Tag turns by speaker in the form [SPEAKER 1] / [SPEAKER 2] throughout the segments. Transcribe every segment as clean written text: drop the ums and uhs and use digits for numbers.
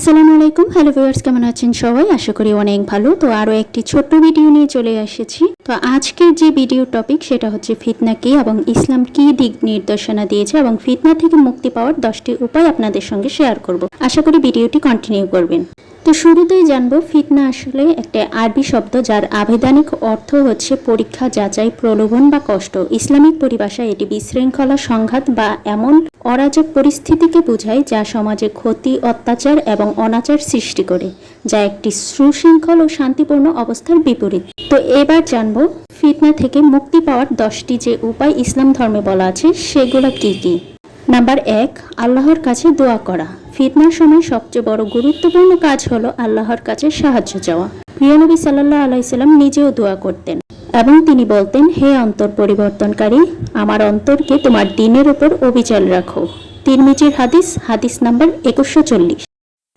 [SPEAKER 1] আসসালামু আলাইকুম। Hello viewers, কেমন আছেন সবাই? আশা করি অনেক ভালো। তো আরও একটি ছোট্ট ভিডিও নিয়ে চলে এসেছি। তো আজকের যে ভিডিও টপিক সেটা হচ্ছে ফিতনা কি এবং ইসলাম কি দিক নির্দেশনা দিয়েছে এবং ফিতনা থেকে মুক্তি পাওয়ার 10টি উপায় আপনাদের সঙ্গে শেয়ার করব। আশা করি ভিডিওটি কন্টিনিউ করবেন। তো শুরুতেই জানবো ফিতনা আসলে একটা আরবি শব্দ যার আভেদানিক অর্থ হচ্ছে পরীক্ষা, যাচাই, প্রলোভন বা কষ্ট। ইসলামিক পরিভাষায় এটি বিশৃঙ্খলা, সংঘাত বা এমন অরাজক পরিস্থিতিকে বোঝায় যা সমাজে ক্ষতি, অত্যাচার এবং অনাচার সৃষ্টি করে, যা একটি সুশৃঙ্খল ও শান্তিপূর্ণ অবস্থার বিপরীত। তো এবার জানবো ফিতনা থেকে মুক্তি পাওয়ার 10টি যে উপায় ইসলাম ধর্মে বলা আছে সেগুলো কি কি। নাম্বার 1, আল্লাহর কাছে দোয়া করা। ফিতনার সময় সবচেয়ে বড় গুরুত্বপূর্ণ কাজ হলো আল্লাহর কাছে সাহায্য চাওয়া। প্রিয় নবী সাল্লাল্লাহু আলাইহি সাল্লাম নিজেও দোয়া করতেন এবং তিনি বলতেন, হে অন্তর পরিবর্তনকারী, আমার অন্তরকে তোমার দ্বীনের উপর অবিচল রাখো। তিরমিজির হাদিস নাম্বার 2140।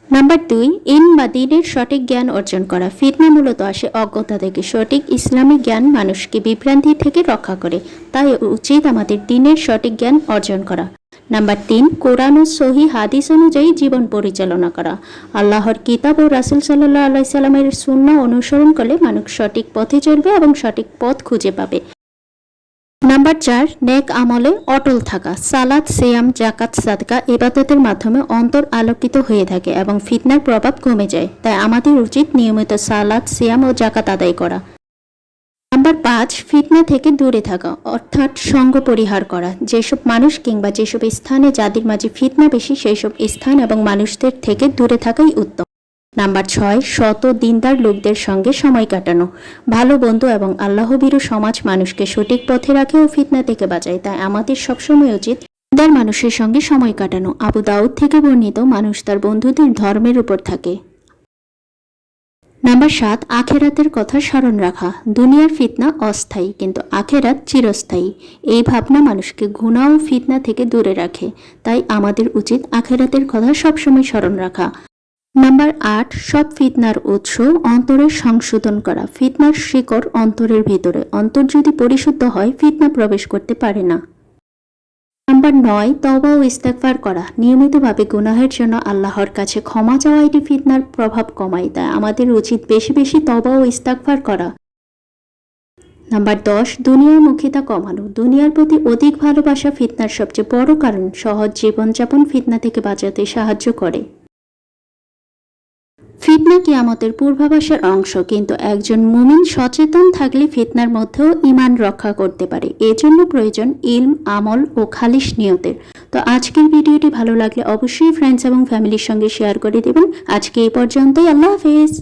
[SPEAKER 1] নাম্বার 2, বা দ্বীনের সঠিক জ্ঞান অর্জন করা। ফিতনা মূলত আসে অজ্ঞতা থেকে। সঠিক ইসলামিক জ্ঞান মানুষকে বিভ্রান্তি থেকে রক্ষা করে, তাই উচিত আমাদের দ্বীনের সঠিক জ্ঞান অর্জন করা। নাম্বার 3, কোরআন ও সহি হাদিস অনুযায়ী জীবন পরিচালনা করা। আল্লাহর কিতাব ও রাসূল সাল্লাল্লাহু আলাইহি সাল্লামের সুন্নাহ অনুসরণ করলে মানুষ সঠিক পথে চলবে এবং সঠিক পথ খুঁজে পাবে। নাম্বার 4, নেক আমলে অটল থাকা। সালাত, সিয়াম, জাকাত, সাদকা ইবাদতের মাধ্যমে অন্তর আলোকিত হয়ে থাকে এবং ফিতনার প্রভাব কমে যায়, তাই আমাদের উচিত নিয়মিত সালাত, সিয়াম ও জাকাত আদায় করা। নাম্বার 5, ফিতনা থেকে দূরে থাকা অর্থাৎ সঙ্গ পরিহার করা। যেসব মানুষ কিংবা যেসব স্থানে যাদের মাঝে ফিতনা বেশি সেই সব স্থান এবং মানুষদের থেকে দূরে থাকাই উত্তম। নাম্বার 6, সৎ ও দিনদার লোকদের সঙ্গে সময় কাটানো। ভালো বন্ধু এবং আল্লাহভীরু সমাজ মানুষকে সঠিক পথে রাখে ও ফিতনা থেকে বাঁচায়, তাই আমাদের সবসময় উচিত দিনদার মানুষের সঙ্গে সময় কাটানো। আবু দাউদ থেকে বর্ণিত, মানুষ তার বন্ধুদের ধর্মের উপর থাকে। নাম্বার 7, আখেরাতের কথা স্মরণ রাখা। দুনিয়ার ফিতনা অস্থায়ী কিন্তু আখেরাত চিরস্থায়ী। এই ভাবনা মানুষকে গুনাহ ও ফিতনা থেকে দূরে রাখে, তাই আমাদের উচিত আখেরাতের কথা সবসময় স্মরণ রাখা। নাম্বার 8, সব ফিতনার উৎস অন্তরের সংশোধন করা। ফিতনার শিকড় অন্তরের ভিতরে। অন্তর যদি পরিশুদ্ধ হয় ফিতনা প্রবেশ করতে পারে না। নাম্বার 9, তওবা ও ইস্তেগফার করা। নিয়মিতভাবে গুনাহের জন্য আল্লাহর কাছে ক্ষমা চাওয়া এটি ফিতনার প্রভাব কমায়, তাই আমাদের উচিত বেশি বেশি তওবা ও ইস্তেগফার করা। নাম্বার 10, দুনিয়ামুখিতা কমানো। দুনিয়ার প্রতি অধিক ভালোবাসা ফিতনার সবচেয়ে বড় কারণ। সহজ জীবনযাপন ফিতনা থেকে বাঁচাতে সাহায্য করে। ফিতনা কিয়ামতের পূর্বাভাসের অংশ, কিন্তু একজন মুমিন সচেতন থাকলে ফিতনার মধ্যেও ঈমান রক্ষা করতে পারে। এজন্য প্রয়োজন ইলম, আমল ও খালিস নিয়তের। তো আজকের ভিডিওটি ভালো লাগলে অবশ্যই ফ্রেন্ডস এবং ফ্যামিলির সঙ্গে শেয়ার করে দেবেন। আজকে এই পর্যন্তই। আল্লাহ হাফেজ।